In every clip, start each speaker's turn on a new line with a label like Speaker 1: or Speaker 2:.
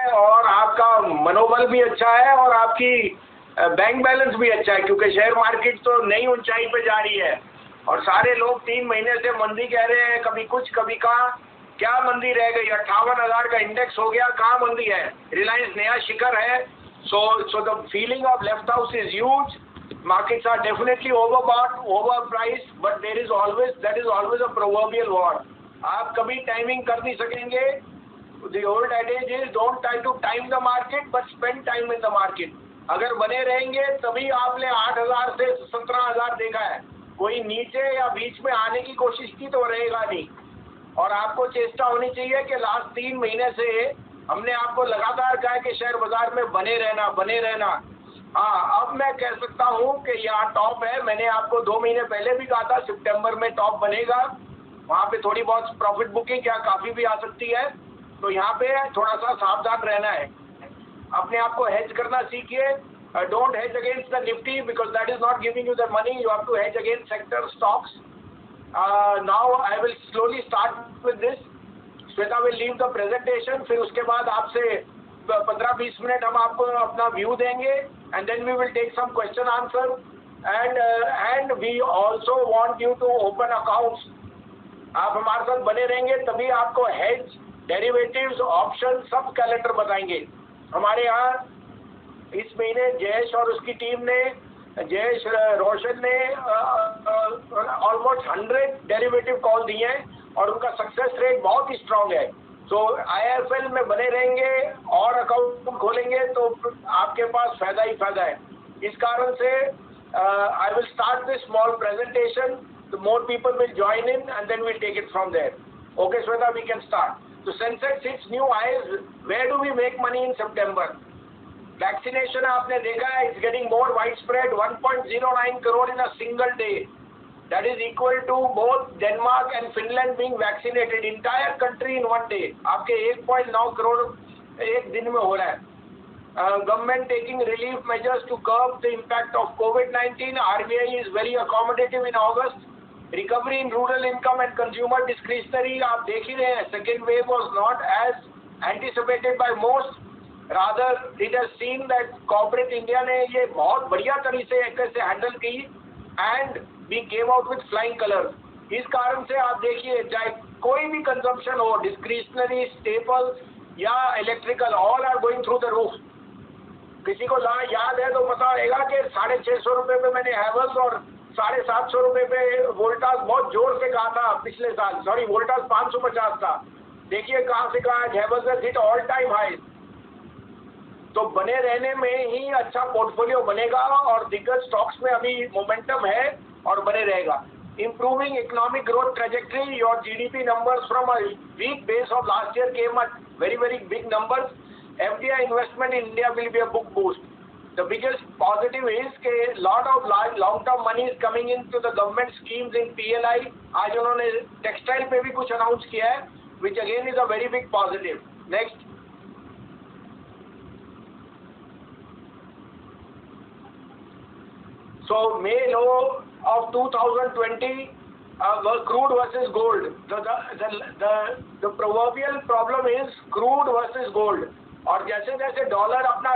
Speaker 1: है और आपका मनोबल भी अच्छा है और आपकी बैंक बैलेंस भी अच्छा है, क्योंकि शेयर मार्केट तो नई ऊंचाई पे जा रही है और सारे लोग 3 महीने से मंदी कह रहे हैं, कभी कुछ कभी कहाँ। क्या मंदी रह गई? 58,000 का इंडेक्स हो गया, कहाँ मंदी है? रिलायंस नया शिखर है। So the feeling of left out is huge. Markets are definitely overbought, overpriced, but that is always a proverbial war. आप कभी टाइमिंग कर नहीं सकेंगे. The old adage is don't try to time the market, but spend time in the market. अगर बने रहेंगे तभी आपने 8,000 से 17,000 देखा है. कोई नीचे या बीच में आने की कोशिश की तो रहेगा नहीं. और आपको चेष्टा होनी चाहिए कि लास्ट 3 महीने से हमने आपको लगातार कहा कि शेयर बाजार में बने रहना. हाँ, अब मैं कह सकता हूँ कि यहाँ टॉप है. मैंने आपको 2 महीने पहले भी कहा था सितंबर में टॉप बनेगा. वहाँ पे थोड़ी बहुत प्रॉफिट बुकिंग या काफ़ी भी आ सकती है. तो यहाँ पे थोड़ा सा सावधान रहना है. अपने आप को हेज करना सीखिए. Don't hedge against the Nifty because that is not giving you the money. You have to hedge against sector stocks. Now I will slowly start with this. Shweta will leave the presentation. फिर उसके बाद आपसे 15-20 minute हम आपको अपना view देंगे and then we will take some question answer and we also want you to open accounts. आप हमारे साथ बने रहेंगे तभी आपको हेज, डेरिवेटिव्स, ऑप्शन सब कैलेंडर बताएंगे. हमारे यहाँ इस महीने जयेश और उसकी टीम ने, जयेश रोशन ने ऑलमोस्ट 100 डेरिवेटिव कॉल दिए हैं और उनका सक्सेस रेट बहुत ही स्ट्रांग है. तो IIFL में बने रहेंगे और अकाउंट खोलेंगे तो आपके पास फायदा ही फायदा है. इस कारण से I will start this small presentation. The more people will join in and then will take it from there. Okay Shweta, we can start. तो Sensex hits new highs. Where do we make money in September? Vaccination आपने देखा है, it's getting more wide spread. 1.09 crore in a single day. That is equal to both Denmark and Finland being vaccinated. Entire country in one day. आपके 1.9 करोड़ एक दिन में हो रहा है. Government taking relief measures to curb the impact of COVID-19. RBI is very accommodative in August. Recovery in rural income and consumer discretionary. आप देख ही रहे हैं, second wave was not as anticipated by most. Rather, it has seen that corporate India ने ये बहुत बढ़िया तरीके से हैंडल की and we came out with flying colors. इस कारण से आप देखिए, चाहे कोई भी कंजम्पशन हो, डिस्क्रिशनरी, स्टेपल्स या electrical, all are going through the roof. किसी को याद है तो पता रहेगा कि 650 रुपए पे मैंने हैवेल्स और 750 रुपए पे वोल्टास बहुत जोर से कहा था पिछले साल. सॉरी, वोल्टास 550 था. देखिए कहाँ से कहाँ Havells has hit all time high. तो बने रहने में ही अच्छा पोर्टफोलियो बनेगा और दिग्गज स्टॉक्स में अभी मोमेंटम है और बने रहेगा. Improving economic growth trajectory. Your GDP numbers from a weak base of last year came at very big numbers. FDI investment in India will be a book boost. The biggest positive is कि lot of long term money is coming into the government schemes in PLI. आज उन्होंने textile पे भी कुछ announce किया है, which again is a very big positive. Next. So May low of 2020 was crude versus gold. The proverbial problem is crude versus gold. और जैसे जैसे डॉलर अपना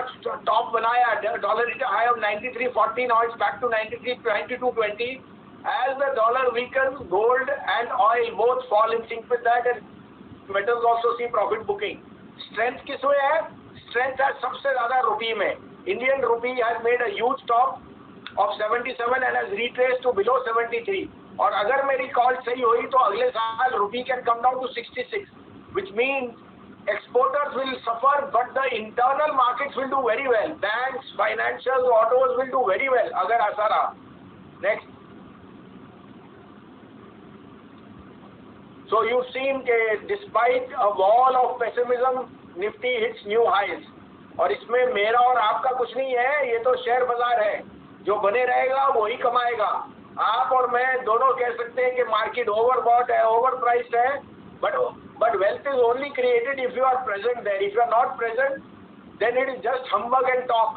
Speaker 1: टॉप बनाया, dollar hit a high of 93.40, now it's back to 92.20. As the dollar weakens, gold and oil both fall in sync with that, and metals also see profit booking. Strength किसमें है? Strength है सबसे ज्यादा रुपये में. Indian rupee has made a huge top of 77 and has retraced to below 73. और अगर मेरी कॉल सही हुई तो अगले साल रुपी can come down to 66, which means exporters will suffer but the internal markets will do very well. Banks, financials, autos will do very well अगर ऐसा रहा. Next. So you've seen that despite a wall of pessimism, Nifty hits new highs. और इसमें मेरा और आपका कुछ नहीं है, ये तो शेयर बाजार है. जो बने रहेगा वही कमाएगा. आप और मैं दोनों कह सकते हैं कि मार्केट ओवरबॉट है, ओवर प्राइस्ड है, but wealth is only created if you are present there. If you are not present then it is just humbug and talk.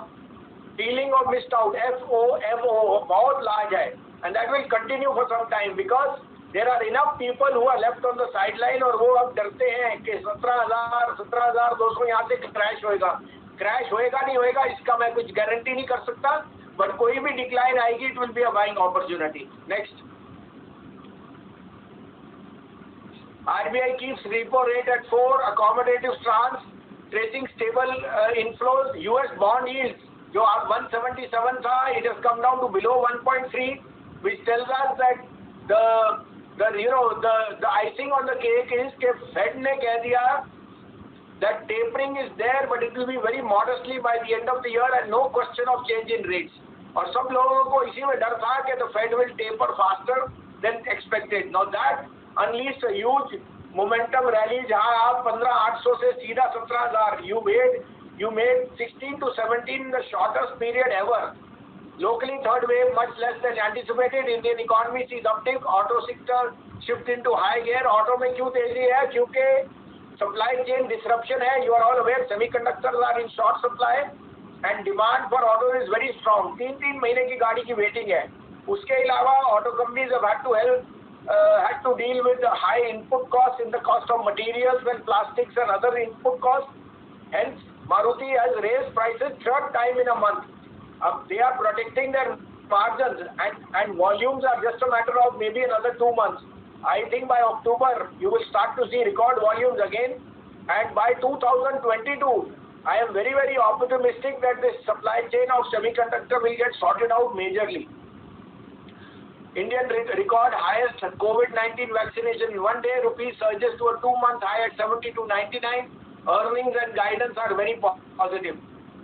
Speaker 1: Feeling of missed out, FOMO बहुत large है, and that will continue for some time because there are enough people who are left on the sideline, और वो अब डरते हैं कि 17,200 यहाँ से क्रैश होएगा। क्रैश होएगा नहीं होएगा इसका मैं कुछ गारंटी नहीं कर सकता, बट कोई भी डिक्लाइन आएगी it will be a buying opportunity. Next, RBI keeps repo rate at 4, accommodative stance, tracing stable inflows. US bond yields जो आप 177 था, it has come down to below 1.3, which tells us that the icing on the cake is कि Fed ने कह दिया that tapering is there, but it will be very modestly by the end of the year and no question of change in rates. और सब लोगों को इसी में डर था कि the Fed will taper faster than expected. Now that unleashed a huge momentum rally जहाँ आप 15,800 से सीधा 17,000, you made 16 to 17 in the shortest period ever. Locally, third wave much less than anticipated. Indian economy sees uptick. Auto sector shift into high gear. Auto में क्यों तेजी है? क्योंकि supply chain disruption है. You are all aware semiconductors are in short supply and demand for auto is very strong. 3 महीने की गाड़ी की waiting है. उसके अलावा auto companies have had to deal with the high input costs in the cost of materials and plastics and other input costs. Hence, Maruti has raised prices third time in a month. They are protecting their margins and volumes are just a matter of maybe another 2 months. I think by October you will start to see record volumes again, and by 2022 I am very, very optimistic that this supply chain of semiconductor will get sorted out majorly. Indian record highest COVID-19 vaccination in one day. Rupee surges to a 2-month high at 70 to 99. Earnings and guidance are very positive.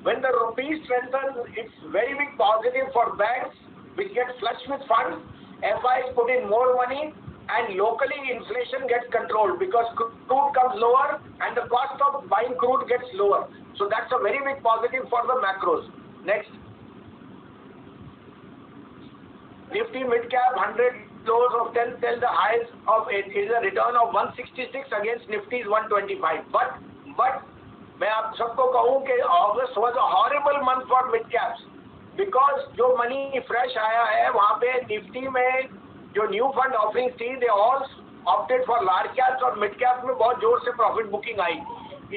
Speaker 1: When the rupee strengthens, it's very big positive for banks which get flush with funds. FIs put in more money, and locally inflation gets controlled because crude comes lower and the cost of buying crude gets lower. So that's a very big positive for the macros. Next. Nifty mid cap 100 lows of 10 tell the highs of it is a return of 166 against Nifty's 125. But मैं आप सबको कहूँ कि August was a horrible month for mid caps because जो money fresh आया है वहाँ पे Nifty में जो new fund offerings थी they all opted for large caps और mid caps में बहुत जोर से profit booking आई,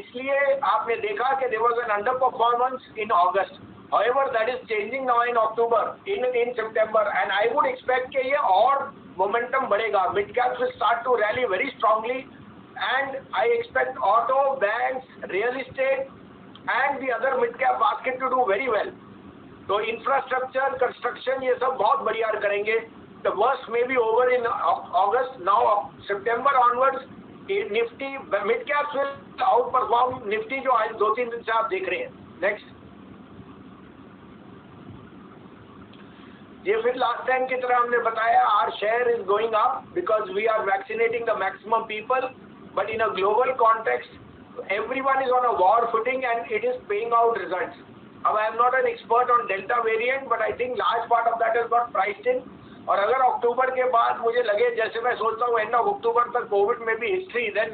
Speaker 1: इसलिए आपने देखा कि there was an underperformance in August. However, that is changing now in October, in September, and I would expect कि ये और momentum बढ़ेगा. Mid caps will start to rally very strongly. And I expect auto, banks, real estate and the other mid-cap basket to do very well. So infrastructure, construction ये सब बहुत बढ़िया करेंगे. The worst may be over in August. Now September onwards, Nifty mid-caps will outperform Nifty जो आज 2-3 दिन से आप देख रहे हैं. Next. ये फिर last time की तरह हमने बताया our share is going up because we are vaccinating the maximum people. But in a global context, everyone is on a war footing and it is paying out results. Now, I am not an expert on Delta variant, but I think large part of that has got priced in. और अगर अक्टूबर के बाद मुझे लगे जैसे मैं सोचता हूँ end of अक्टूबर तक कोविड में भी history, then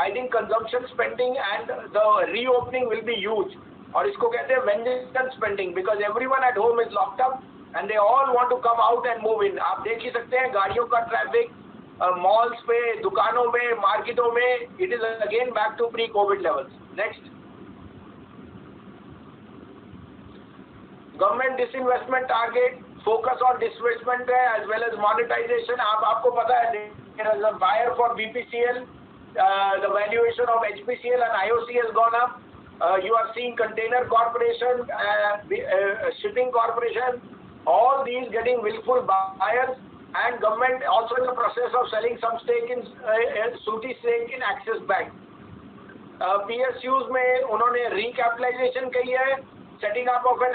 Speaker 1: I think consumption spending and the reopening will be huge. और इसको कहते हैं vengeance spending because everyone at home is locked up and they all want to come out and move in. आप देख ही सकते हैं गाड़ियों का ट्रैफिक malls पे, दुकानों में, मार्केटों में, it is again back to pre-COVID levels. Next. Government disinvestment target, focus on disbursement है as well as monetization. आपको पता है there is a buyer for BPCL, the valuation of HPCL and IOC has gone up. You are seeing Container Corporation, Shipping Corporation, all these getting willful buyers. And government also in the process of selling some stake in Suti stake in Axis Bank. PSUs में उन्होंने recapitalization की है, setting up of an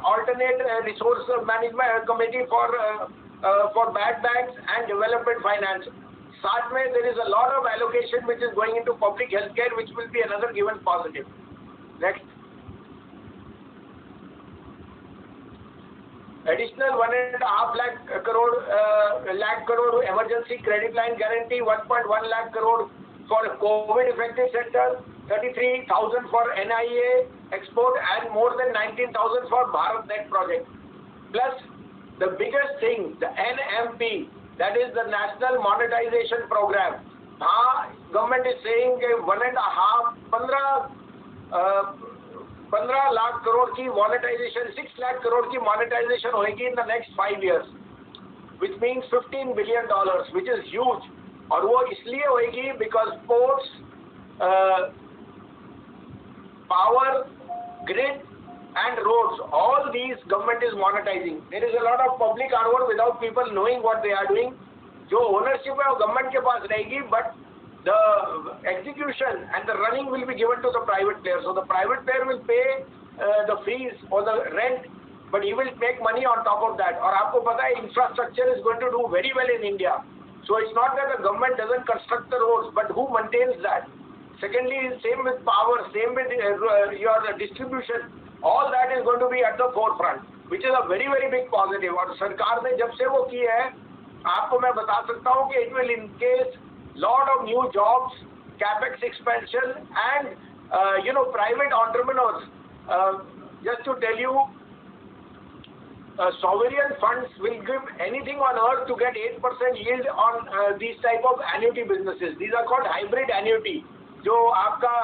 Speaker 1: alternate resource management committee for bad banks and development finance. साथ में there is a lot of allocation which is going into public healthcare, which will be another given positive. Next. Additional 1.5 lakh crore emergency credit line guarantee, 1.1 lakh crore for COVID affected sector, 33,000 for NIA export and more than 19,000 for BharatNet project. Plus the biggest thing, the NMP, that is the National Monetization Program. Government is saying 15 lakh crore की monetization, 6 lakh crore की monetization होगी in the next 5 years, which means $15 billion, which is huge. और वो इसलिए होगी because ports, power, grid and roads, all these government is monetizing. There is a lot of public armor without people knowing what they are doing. जो ownership है वो government के पास रहेगी, but the execution and the running will be given to the private player. So the private player will pay the fees or the rent, but he will make money on top of that. और आपको पता है infrastructure is going to do very well in India. So it's not that the government doesn't construct the roads, but who maintains that? Secondly, same with power, same with your distribution. All that is going to be at the forefront, which is a very very big positive. और सरकार ने जब से वो की है, आपको मैं बता सकता हूँ कि it will encase lot of new jobs, capex expansion, and private entrepreneurs. Just to tell you, sovereign funds will give anything on earth to get 8% yield on these type of annuity businesses. These are called hybrid annuity. जो आपका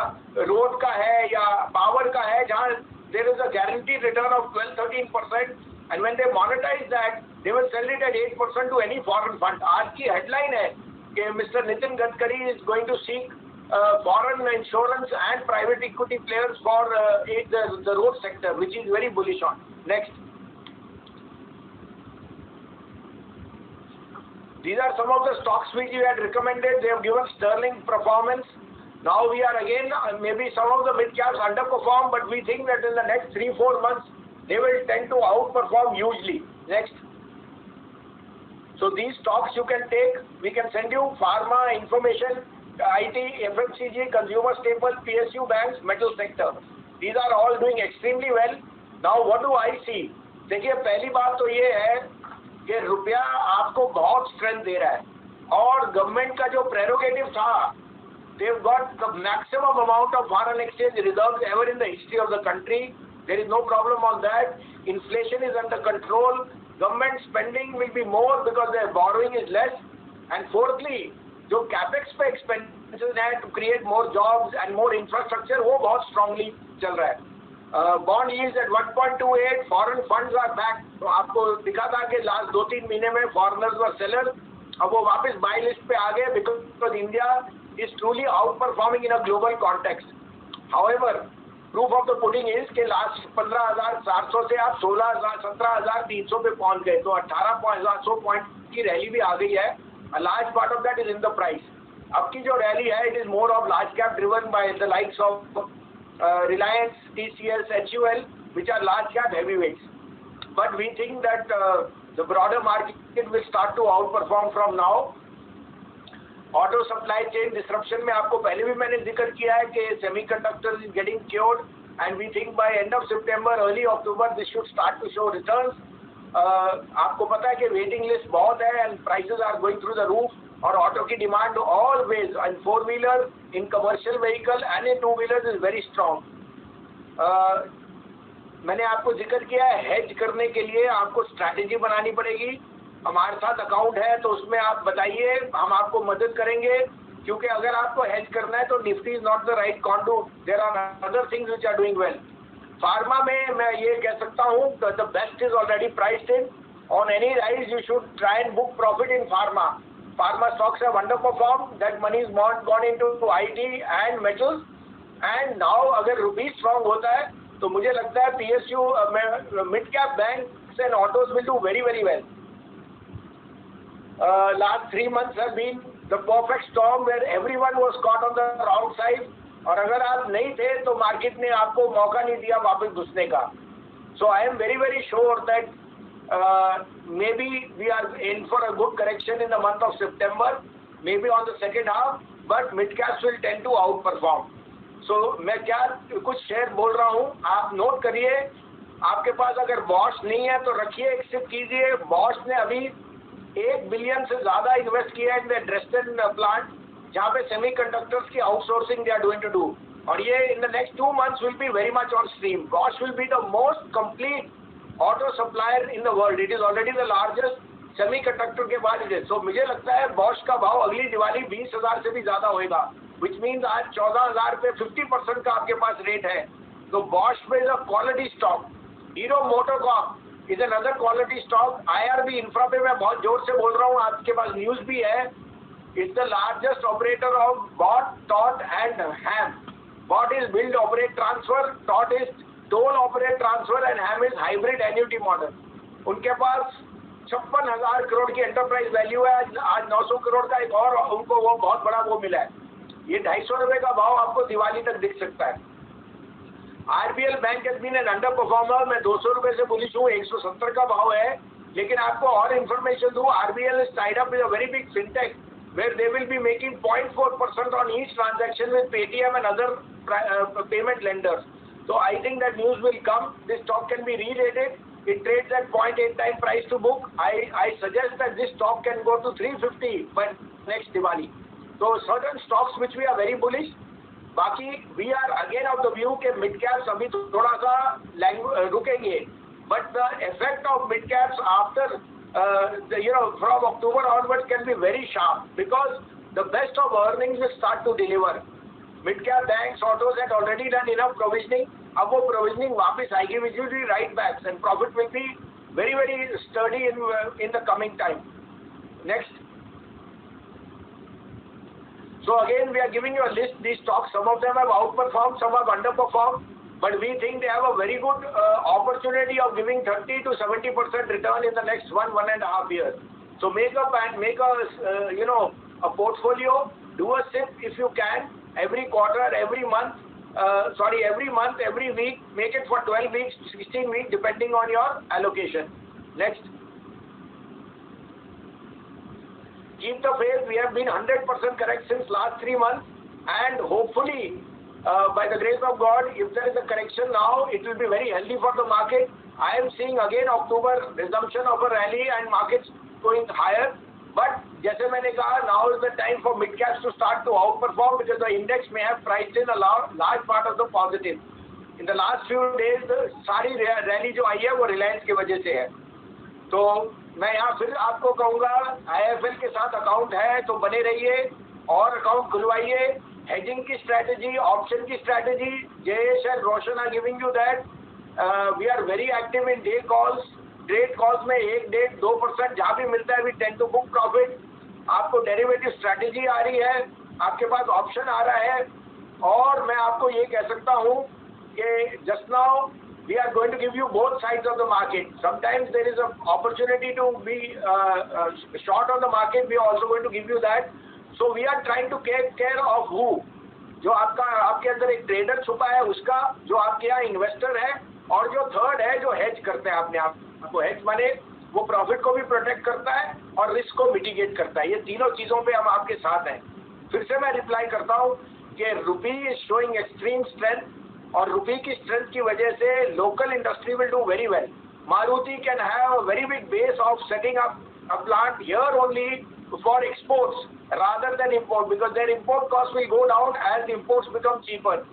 Speaker 1: road का है या power का है, जहाँ there is a guaranteed return of 12-13%, and when they monetize that, they will sell it at 8% to any foreign fund. आज की headline है कि Mr. Nitin Gadkari is going to seek foreign insurance and private equity players for the road sector, which is very bullish on. Next. These are some of the stocks which we had recommended. They have given sterling performance. Now we are again, maybe some of the mid caps underperform, but we think that in the next 3-4 months, they will tend to outperform hugely. Next. So these stocks you can take. We can send you pharma, information, IT, FMCG, consumer staple, PSU banks, metal sector. These are all doing extremely well. Now what do I see? देखिए पहली बात तो ये है कि रुपया आपको बहुत स्ट्रेंथ दे रहा है और गवर्नमेंट का जो प्रेरोगेटिव था, they've got the maximum amount of foreign exchange reserves ever in the history of the country. There is no problem on that. Inflation is under control. Government spending will be more because their borrowing is less. And fourthly, जो capex पे expenses है to create more jobs and more infrastructure, वो बहुत strongly चल रहा है. Bond yields at 1.28, foreign funds are back. तो आपको दिखा था कि last 2-3 महीने में foreigners were sellers. अब वो वापस buy list पे आ गए because India is truly outperforming in a global context. However, proof of the pudding is कि last 15,400 से आप 16,000, 17,300 पे पहुंच गए, तो 18,100 पॉइंट की रैली भी आ गई है. A large part of that is in the price. अब की जो रैली है, it is more of large cap driven by the likes of Reliance, TCS, HUL, which are large cap heavyweights. But we think that the broader market will start to outperform from now. Auto supply chain disruption में आपको पहले भी मैंने जिक्र किया है कि semiconductors is getting cured and we think by end of September early October this should start to show returns. आपको पता है कि वेटिंग लिस्ट बहुत है and prices are going through the roof और ऑटो की demand always in four wheeler, in commercial vehicle and in two wheeler is very strong. मैंने आपको जिक्र किया है हेज करने के लिए आपको स्ट्रैटेजी बनानी पड़ेगी. हमारे साथ अकाउंट है तो उसमें आप बताइए, हम आपको मदद करेंगे, क्योंकि अगर आपको हेज करना है तो Nifty is not the right conduit. There are other things which are doing well. Pharma में मैं ये कह सकता हूँ the best is already priced in. On any rise you should try and book profit in pharma. Pharma stocks have underperform. That money is gone into IT and metals. And now अगर rupee strong होता है तो मुझे लगता है PSU mid cap banks and autos will do very very well. Last 3 months have been the perfect storm where everyone was caught on the wrong side. और अगर आप नहीं थे तो मार्केट ने आपको मौका नहीं दिया वापस घुसने का. So I am very very sure that maybe we are in for a good correction in the month of September, maybe on the second half, but mid caps will tend to outperform. So मैं क्या कुछ share बोल रहा हूँ आप note करिए. आपके पास अगर बॉश नहीं है तो रखिए, एक्सेप्ट कीजिए. बॉश ने अभी $1 बिलियन से ज्यादा इन्वेस्ट किया है इन द ड्रेसडन प्लांट, जहाँ पे सेमीकंडक्टर्स की outsourcing they are going to do. और ये in the next 2 months will be very much on stream. Bosch will be the most complete auto supplier in the world. It is already the largest semiconductor के बाद इधर। सो मुझे लगता है Bosch का भाव अगली दिवाली 20,000 से भी ज्यादा होएगा, विच मीन्स आज 14,000 पे 50% का आपके पास रेट है। तो बॉश में is a quality stock. Hero MotoCorp is another quality stock. IRB infra पे मैं बहुत जोर से बोल रहा हूँ, आपके पास न्यूज भी है। Is the largest operator of BOT, TOT and HAM. BOT is build operate transfer, TOT is toll operate transfer and HAM is hybrid annuity model. उनके पास 56,000 करोड़ की एंटरप्राइज वैल्यू है। आज 900 करोड़ का एक और उनको वो बहुत बड़ा वो मिला है। ये 250 रुपए का भाव आपको दिवाली तक दिख सकता है। RBL bank has been an underperformer. मैं 200 रुपए से बुलिश हूँ, 170 का भाव है। लेकिन आपको और इन्फॉर्मेशन दूँ, RBL is tied up with a very big fintech where they will be making 0.4% on each transaction with Paytm and other payment lenders. So I think that news will come. This stock can be re-rated. It trades at 0.8 time price to book. I suggest that this stock can go to 350 by next Diwali. So certain stocks which we are very bullish. बाकी we are again of the view के mid caps अभी तो थोड़ा सा रुकेंगे. But the effect of mid caps after from October onwards can be very sharp because the best of earnings will start to deliver. Mid cap banks, autos had already done enough provisioning. अब वो provisioning वापस आएगी, which will be right backs and profit will be very very sturdy in the coming time. Next. So again we are giving you a list. These stocks, some of them have outperformed, some have underperformed. But we think they have a very good opportunity of giving 30 to 70% return in the next 1.5 years. So make a portfolio, do a SIP if you can, every quarter, every month, every week, make it for 12 weeks, 16 weeks, depending on your allocation. Next. Keep the faith. We have been 100% correct since last 3 months, and hopefully, by the grace of God, if there is a correction now, it will be very healthy for the market. I am seeing again October resumption of a rally and markets going higher. But जैसे मैंने कहा, now is the time for mid caps to start to outperform because the index may have priced in a large part of the positive. In the last few days, सारी rally जो आई है वो रिलायंस की वजह से है। तो मैं यहाँ फिर आपको कहूँगा, IIFL के साथ अकाउंट है तो बने रहिए और अकाउंट खुलवाइए। Hedging की strategy, option की strategy, Jayesh and Roshan are giving you that. We are very active in day calls, trade calls में 1, 1.5, 2% जहाँ भी मिलता है we tend to book profit. आपको derivative strategy आ रही है, आपके पास option आ रहा है, और मैं आपको ये कह सकता हूँ कि just now we are going to give you both sides of the market. Sometimes there is an opportunity to be short on the market. We are also going to give you that. So we are trying to take care of who? जो आपके अंदर एक trader छुपा है उसका, जो आपके यहाँ इन्वेस्टर है, और जो थर्ड है जो हेज करते हैं अपने आप को। हेज माने वो प्रॉफिट को भी प्रोटेक्ट करता है और रिस्क को मिटिगेट करता है। ये तीनों चीजों पे हम आपके साथ हैं। फिर से मैं रिप्लाई करता हूँ कि रुपी इज शोइंग एक्सट्रीम स्ट्रेंथ, और रुपी की स्ट्रेंथ की वजह से local industry will do very well. Maruti can have a very big base of setting up a plant here only for exports rather than import, because their import costs will go down as imports become cheaper.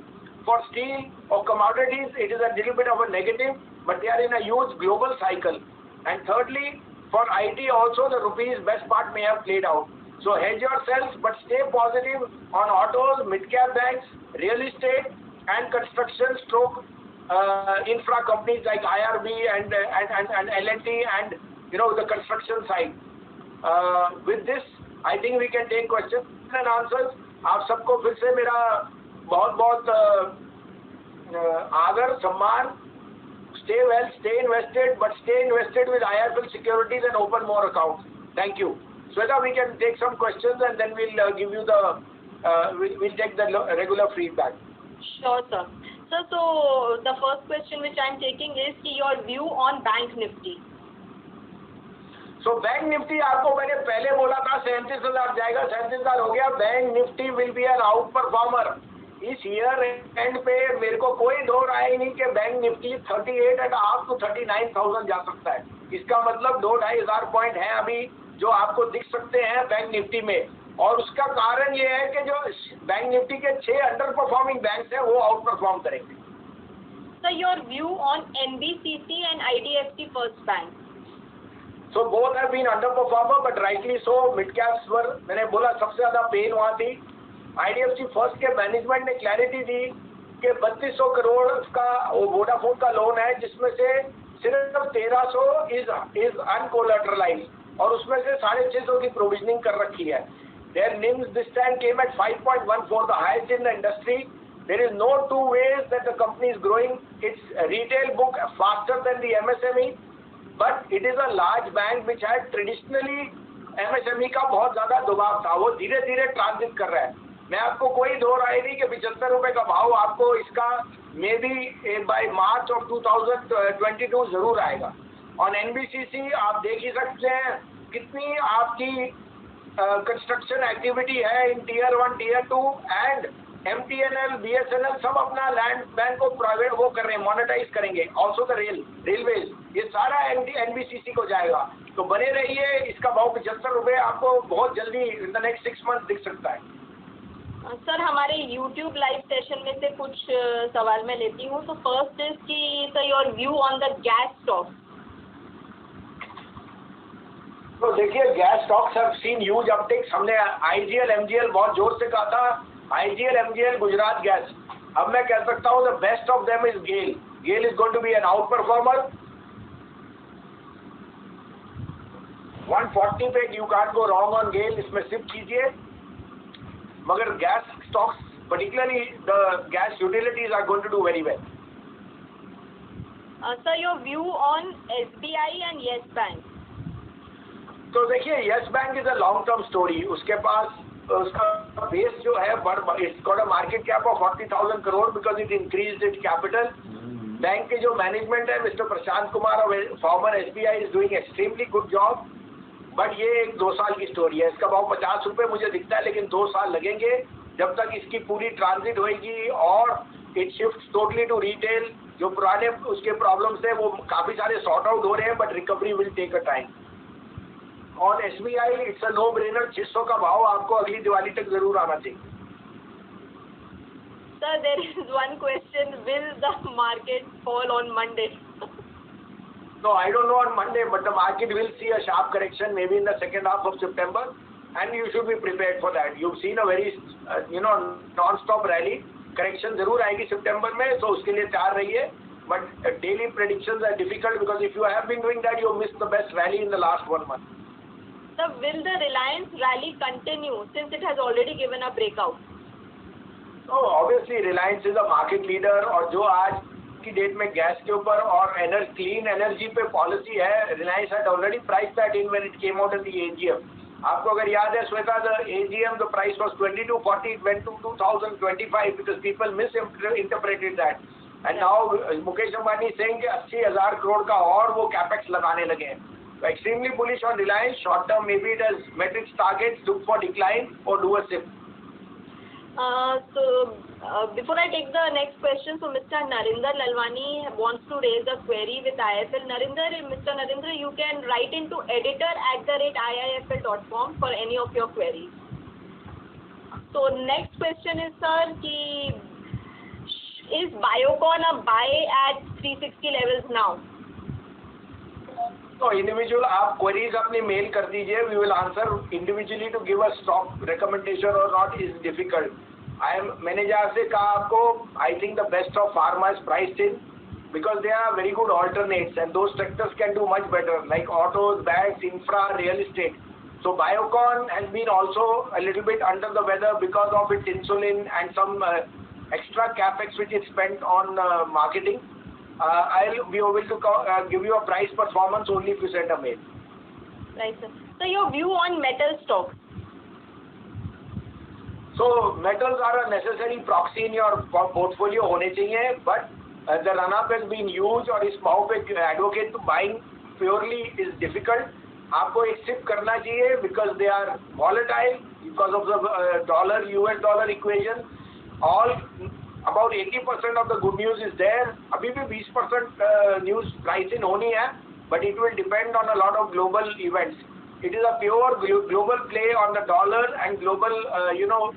Speaker 1: For steel or commodities, it is a little bit of a negative, but they are in a huge global cycle. And thirdly, for IT also, the rupee's best part may have played out. So hedge yourself, but stay positive on autos, mid-cap banks, real estate, and construction stroke infra companies like IRB and L&T and the construction side. With this, I think we can take questions and answers. आप सबको फिर से मेरा बहुत बहुत आदर सम्मान। Stay well, stay invested, but stay invested with IIFL Securities and open more accounts. Thank you. Sweta, we can take some questions and then we'll give you we'll take the regular feedback.
Speaker 2: Sure, sir. So the first question which I'm taking is your view on Bank Nifty.
Speaker 1: So bank Nifty आपको मैंने पहले बोला था 37,000 जाएगा, 37,000 हो गया। Bank Nifty will be an outperformer. इस year end पे मेरे को कोई दो राय नहीं कि बैंक निफ्टी 38.5 to 39,000 जा सकता है। इसका मतलब 2-2.5 पॉइंट है अभी जो आपको दिख सकते हैं बैंक निफ्टी में, और उसका कारण ये है कि जो बैंक निफ्टी के 6 अंडर परफॉर्मिंग बैंक हैं वो आउट परफॉर्म करेंगे।
Speaker 2: So your view on NBCC and IDFC First Bank?
Speaker 1: So both have been underperformer, but rightly so. Mid caps वर मैंने बोला सबसे ज़्यादा पेन वहाँ थी. IDFC फर्स्ट के मैनेजमेंट ने क्लैरिटी दी कि 3200 करोड़ का वोडाफोन का लोन है, जिसमें से सिर्फ 1300 इज अनकोलेटरलाइज्ड और उसमें से 650 की प्रोविजनिंग कर रखी है. Their NIMs this time came at 5.14, the highest in the industry. There is no two ways that the company is growing its retail book faster than the MSME. But it is a large bank which had traditionally MSME का बहुत ज़्यादा दबाव था. वो धीरे धीरे transit कर रहा है. मैं आपको कोई दो राय नहीं कि 75 रुपए का भाव आपको इसका may be by March of 2022 जरूर आएगा. ऑन NBCC आप देख ही सकते हैं कितनी आपकी कंस्ट्रक्शन एक्टिविटी है in tier 1 tier 2 and MTNL BSNL सब अपना लैंड बैंक को प्राइवेट वो कर रहे हैं, मोनेटाइज करेंगे. ऑल्सो द रेलवेज, ये सारा NBCC को जाएगा. तो बने रहिए. इसका भाव 75 रुपए आपको बहुत जल्दी इन द नेक्स्ट 6 मंथ दिख सकता है.
Speaker 2: सर हमारे YouTube लाइव सेशन में से कुछ सवाल मैं लेती हूँ. तो फर्स्ट इज कि sir your view on the gas stock.
Speaker 1: तो देखिए gas stocks have seen huge upticks. हमने IGL MGL बहुत जोर से कहा था. IGL MGL Gujarat gas. अब मैं कह सकता हूँ the best of them is GAIL. GAIL is going to be an outperformer. 140 पे you can't go wrong on GAIL. इसमें शिफ्ट कीजिए. मगर gas stocks particularly the gas utilities are going to do very well.
Speaker 2: Sir, your view on SBI and Yes Bank.
Speaker 1: तो देखिए yes bank is a long term story. उसके पास उसका base जो है it's got a market cap of 40,000 crore because it increased it capital. Bank के जो management है mister Prashant Kumar farmer SBI is doing extremely good job. But ये एक 2 साल की स्टोरी है. इसका भाव 50 रुपए मुझे दिखता है, लेकिन 2 साल लगेंगे जब तक इसकी पूरी ट्रांजिट होगी और it shift totally to retail. जो पुराने उसके प्रॉब्लम्स है वो काफी सारे सॉर्ट आउट हो रहे हैं, but recovery will take a time. On SBI it's a no brainer. 600 का भाव आपको अगली दिवाली तक जरूर आना चाहिए.
Speaker 2: Sir, there is one question. Will the market fall on Monday?
Speaker 1: No, I don't know on Monday, but the market will see a sharp correction maybe in the second half of September, and you should be prepared for that. You've seen a very non-stop rally. Correction जरूर आएगी सितंबर में, so उसके लिए तैयार रहिए. But daily predictions are difficult because if you have been doing that, you missed the best rally in the last 1 month.
Speaker 2: So will the Reliance rally continue since it has already given a breakout?
Speaker 1: So obviously Reliance is a market leader, और जो आज की date में gas के ऊपर और clean energy पे policy है, Reliance had already priced that in when it came out in the AGM. आपको अगर याद है Shweta, the AGM the price was 2240, it went to 2025 because people misinterpreted that. And now Mukesh Ambani is saying कि 80,000 करोड़ का और वो capex लगाने लगे हैं. So extremely bullish on Reliance. Short term, maybe it has met its targets. Look for decline or do a sip.
Speaker 2: Before I take the next question, so Mr. Narinder Lalwani wants to raise a query with IIFL. Mr. Narinder, you can write into editor@iifl.com for any of your queries. So next question is, sir, is Biocon a buy at 360 levels now?
Speaker 1: तो individual आप queries अपनी mail कर दीजिए. We will answer individually. To give a stock recommendation और not is difficult. मैंने जहाँ से कहा आपको, I think the best of pharma is priced in because they are very good alternates and those sectors can do much better like autos, banks, infra, real estate. So Biocon has been also a little bit under the weather because of its insulin and some extra capex which is spent on marketing. I'll be able to give you a price performance only if you send a mail.
Speaker 2: Right, sir. So your view on metal stocks?
Speaker 1: So metals are a necessary proxy in your portfolio होने चाहिए, but the run up has been huge और इस भाव पे advocate to buying purely is difficult. आपको एक shift करना चाहिए because they are volatile because of the US dollar equation. All about 80% of the good news is there. अभी भी 20% news price in होनी है, but it will depend on a lot of global events. It is a pure global play on the dollar and global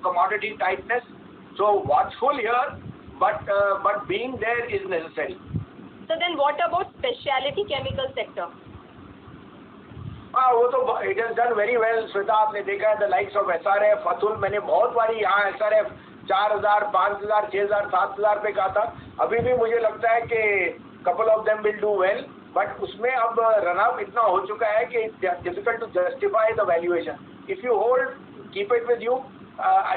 Speaker 1: commodity tightness. So watchful here, but being there is necessary.
Speaker 2: So then what about specialty chemical sector?
Speaker 1: हाँ, वो तो it has done very well Shweta, आपने देखा है the likes of SRF, Atul, मैंने बहुत बारी यहाँ SRF 4000, 5000, 6000, 7000 पे कहा था। अभी भी मुझे लगता है कि couple of them will do well, but उसमें अब रन अप इतना हो चुका है कि it's difficult to justify the valuation. If you hold, keep it with you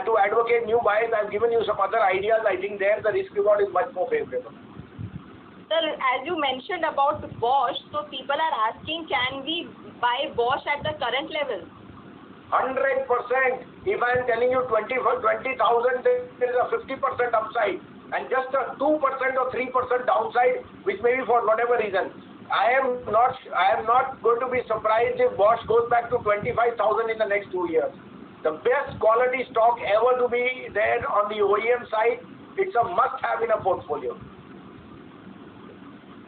Speaker 1: to advocate new buys. I've given you some other ideas. I think there the risk reward is much more favorable.
Speaker 2: Sir, as you mentioned about Bosch, so people are asking, can we buy Bosch at the current level?
Speaker 1: 100%. If I am telling you 20,000, there is a 50% upside and just a 2% or 3% downside, which may be for whatever reason. I am not going to be surprised if Bosch goes back to 25,000 in the next 2 years. The best quality stock ever to be there on the OEM side. It's a must-have in a portfolio.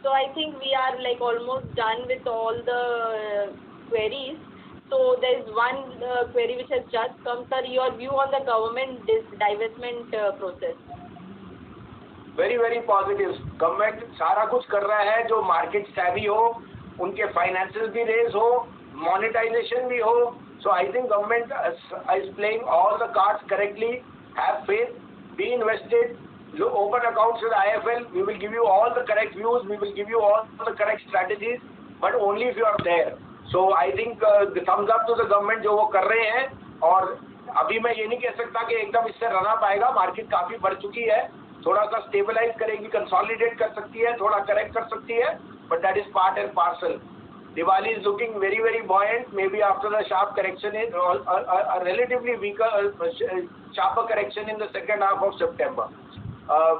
Speaker 2: So I think we are like almost done with all the queries. So there is one query which has just come, sir. Your view on the government divestment process?
Speaker 1: Very very positive. Government सारा कुछ कर रहा है जो market savvy हो, उनके finances भी raise हो, monetization भी हो. So I think government is playing all the cards correctly. Have faith, be invested, open accounts with IIFL. We will give you all the correct views. We will give you all the correct strategies, but only if you are there. So I think the thumbs up to the government जो वो कर रहे हैं. और अभी मैं ये नहीं कह सकता कि एकदम इससे रन अप आएगा. मार्केट काफी बढ़ चुकी है, थोड़ा सा स्टेबलाइज करेगी, कंसोलिडेट कर सकती है, थोड़ा करेक्ट कर सकती है, but that is part and parcel. Diwali is looking very very buoyant. Maybe after the sharp correction is a relatively weaker, sharper correction in the second half of September.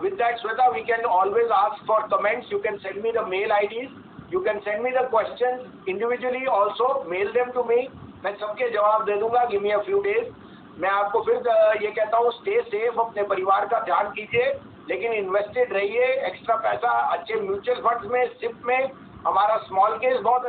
Speaker 1: With that, Shweta, we can always ask for comments. You can send me the mail IDs. You can send me the questions individually also. Mail them to me. मैं सबके जवाब दे दूंगा. Give me a few days. मैं आपको फिर ये कहता हूँ, stay safe, अपने परिवार का ध्यान कीजिए, लेकिन इन्वेस्टेड रहिए. एक्स्ट्रा पैसा अच्छे म्यूचुअल फंड्स में, SIP में. हमारा स्मॉल केस बहुत